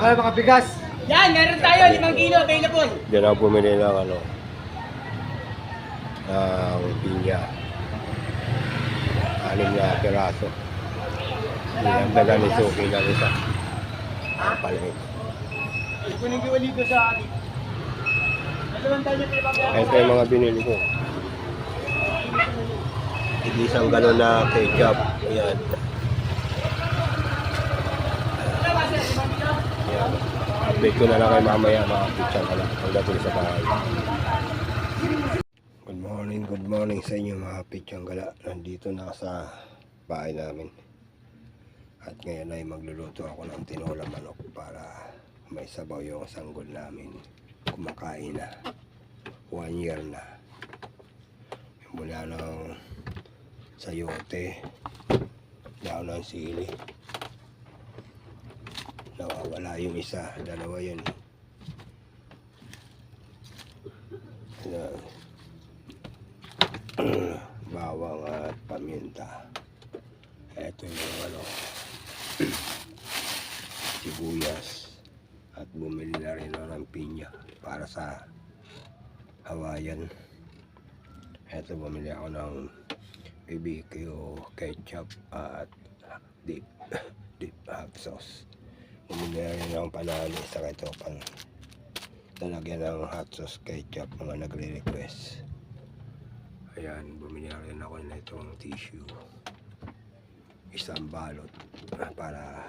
kayo mga bigas. Yan, meron tayo, 5 kilo available. Diyan ako bumili ng ano, ng pinya. 6 na piraso. Dinagdagan ni Suki ng isa. Palit. Kunin ko dito sa akin. Dalawang tayo pa ibang Ito yung mga binili ko. Isang galon na ketchup. Ayan. Ayan. Update ko na lang kay mamaya mga picture ka lang. Pagdating sa bahay. Good morning sa inyo mga picture gala. Nandito na sa bahay namin. At ngayon ay magluluto ako ng tinola manok para may sabaw yung sanggol namin. Kumakain na. 1 year na. Mula ng sayote, daon ng sili. Nawawala yung isa, 2 yun. Bawang at paminta. Ito yung ano, sibuyas. At bumili na rin ako ng pinya para sa Hawaiian. Ito bumili ako ng BBQ ketchup at dip hot sauce. Bumili na rin akong panali sa ito pang talagyan ng hot sauce ketchup mga nagre-request. Ayan, bumili na rin ako na itong tissue. Isang balot para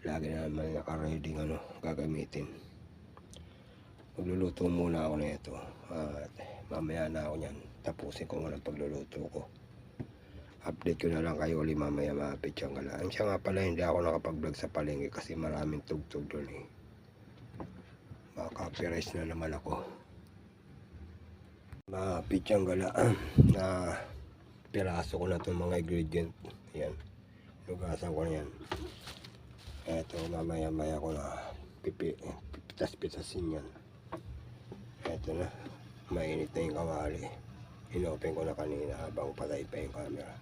lagi na naman naka-ready ano gagamitin. Magluluto muna ako na ito at mamaya na ako niyan. Tapusin ko muna pagluluto ko. Update ko na lang kayo ulit mamaya mga pitsang galaan. Siya nga pala hindi ako nakapag-vlog sa palengke kasi maraming tugtog doon eh. Maka-copyright na naman ako. Mga pitsang galaan na piraso ko na itong mga ingredient. Ayan. Lugasan ko na yan. Eto mamaya ko na pipitas-pitasin yan. Eto na. Mainit na yung kawali. Inopen ko na kanina habang patay pa yung camera.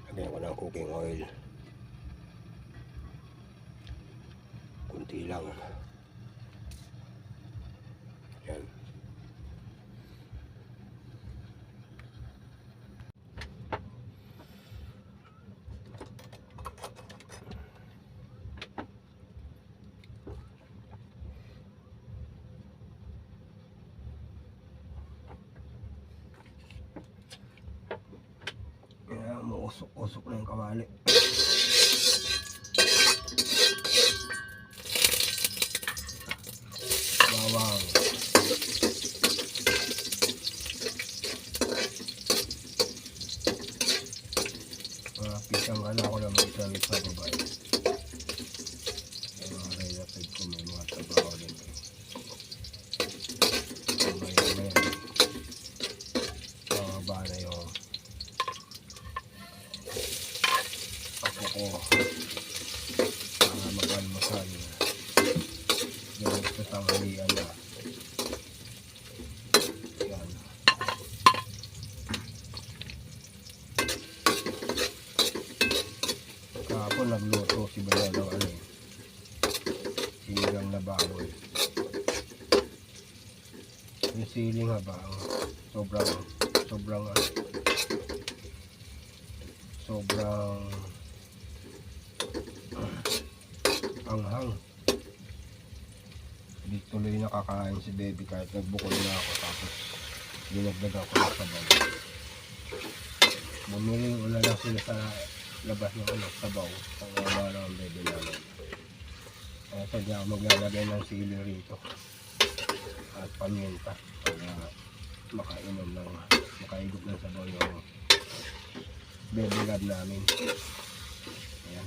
Lagyan ko ng cooking oil. Kunti lang. Yan. Usok na yung kawali. Bawang. Pisang ano ako na mag-service sa babae. Yung mga relative ko may mga trabaho din. May mga na yung ako para mag-almasal yung sa tanghalian na yan. Kahapon nagluto si Bayan ng ano sinigang na baboy. Yung siling habang sobrang anghang. Hindi tuloy nakakain si baby kahit nagbukol na ako tapos dinagdag ako ng sabaw. Bumili wala lang sila sa labas ng sabaw ang wala lang ang baby namin. Kaya sadya ako maglalagay ng sili rito at paminta para makaigop ng sabaw yung baby lab namin. Ayan.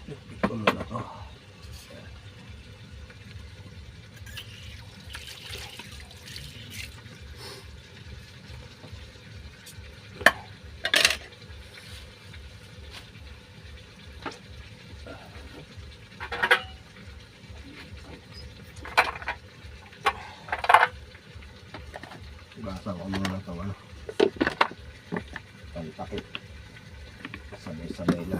Ipit ko muna to. Hugasan ko muna ito, ano. Pantakip. Sabay-sabay na.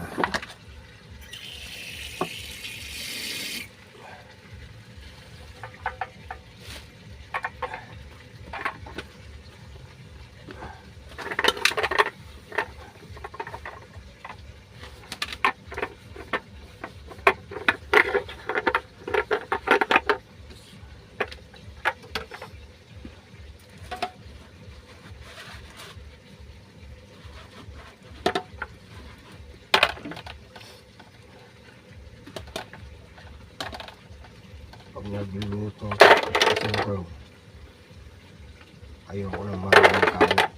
Pag nagluluto kasi ko ayoko ng maraming kalat.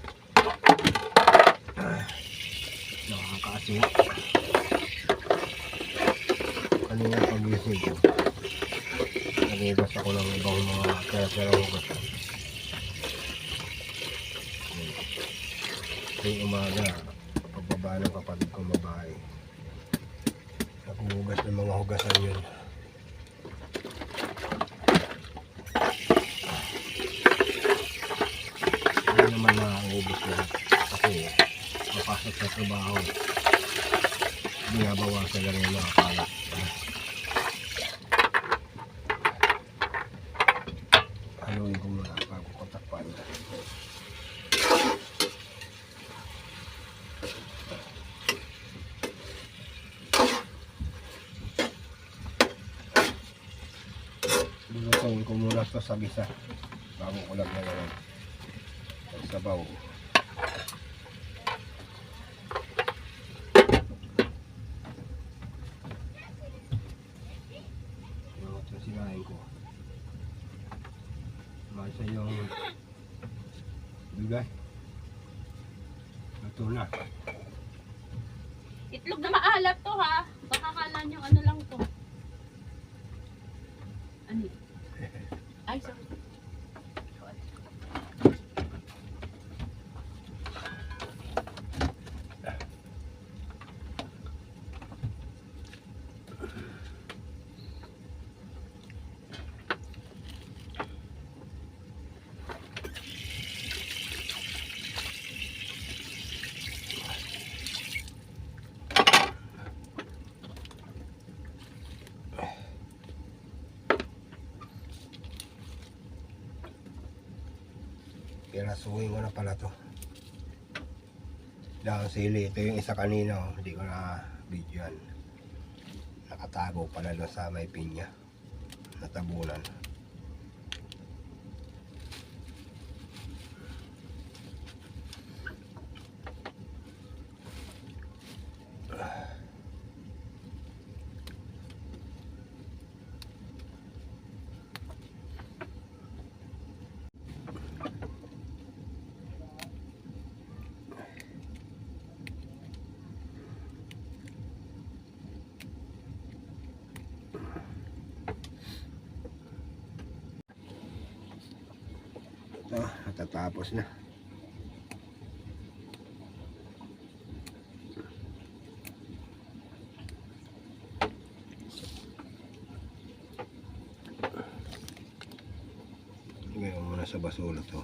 Nakakaasin. Kanina pagising ko nagigas ako ng ibang mga kaya hugas. Yung umaga pagbaba ng kapatid kong babae naghuhugas ng mga hugasan yun. Hindi naman nakakubos lahat kasi mapasok sa trabaho binabawasan lang yung mga kalat. Haluin ko muna bago ko takpan. Lulutuin ko muna ito sa gisa bago ko lang ngayon sa sabaw. Ito sinahin ko. Masa yung bigay. Ito na. Itlog na maalat to ha. Baka kala nyo ano lang to. Ano? Ay, sorry. Pinasuhin ko na pala to. Dahil sili, ito yung isa kanina, oh. Hindi ko na videoan. Nakatago pala doon sa may pinya. Natabunan. Ito, natatapos na. Ngayon muna sa basura to.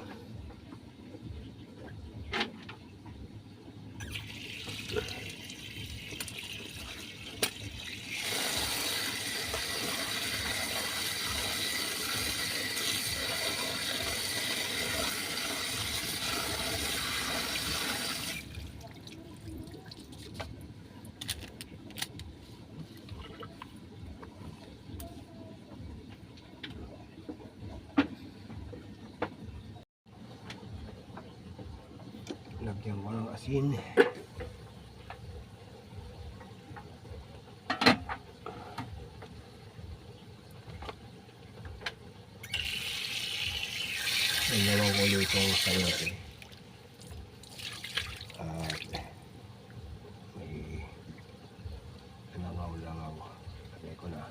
Lagyan ko ng asin. Ang naman ko luto ang sayote. At may langaw-langaw. Lagyan ko na.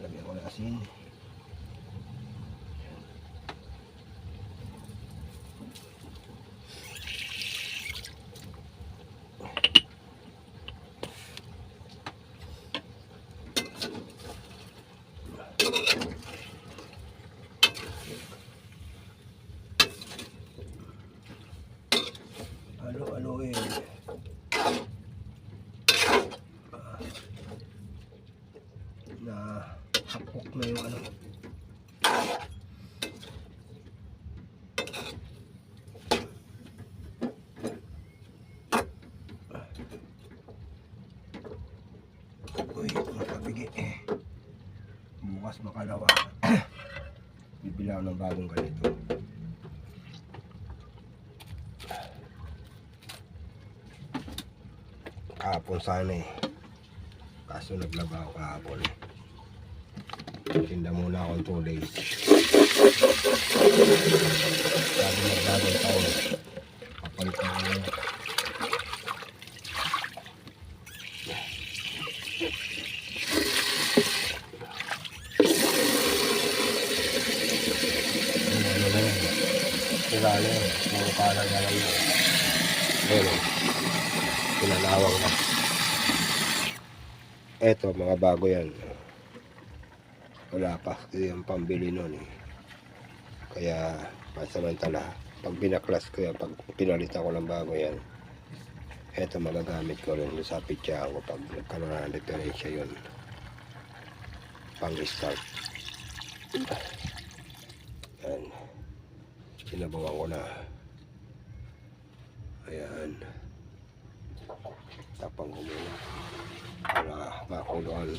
Lagyan ko ng asin. na hapok na yung ano. Uy, makapigi bukas makalawa. Bibili ako ng bagong ganito. Kahapon sana kaso naglaba ako kahapon tinda muna akong 2 days. Sabi magbagong taon kapalit na ako. Sira na yun. Puro parang na lang yun. Ayun. Pinalawang na. Eto, mga bago yan. Wala pa. Kasi yung pambili nun eh. Kaya, pansamantala. Pag binaklas ko yan, pag pinalitan ko ng bago yan, eto, magagamit ko rin sa pitsahan ko pag nagkaroon na diferensya yun. Pang-start. Yan. Sinabawan ko na. Ayan. Tapang ko muna. Para makuluan.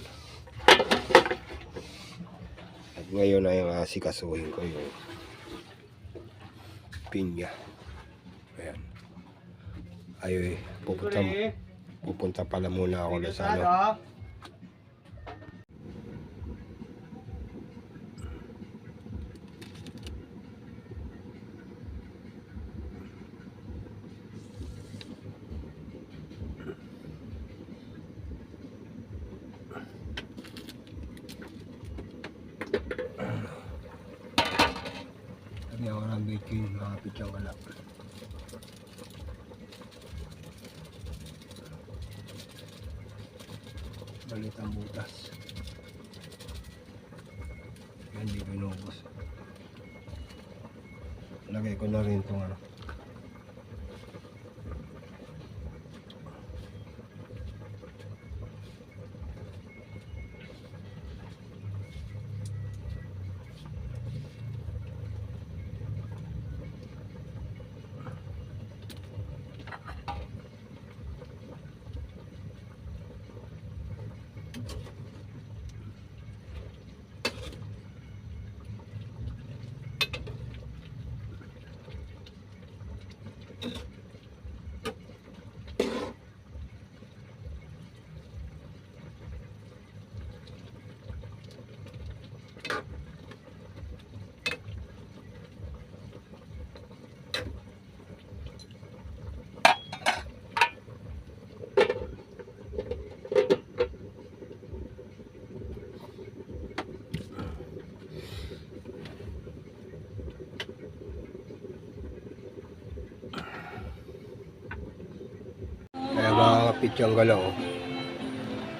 At ngayon ay asikasuhin ko yung pinya. Ayan. Ay, pupunta pala muna ako na sa ano. Sabi ako ng baking, makapit siyang alak. Balit ang butas. Yan, hindi ko inubos. Lagay ko na rin itong ano. Kaya mga kapitsang galaw,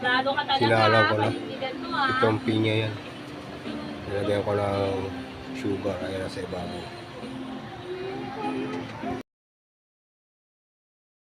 Lalo ka talaga. sinalaw ko na. Panindigan mo ah. Itong pinya yan. Nilagyan ko ng sugar, ayan na sa ibabaw.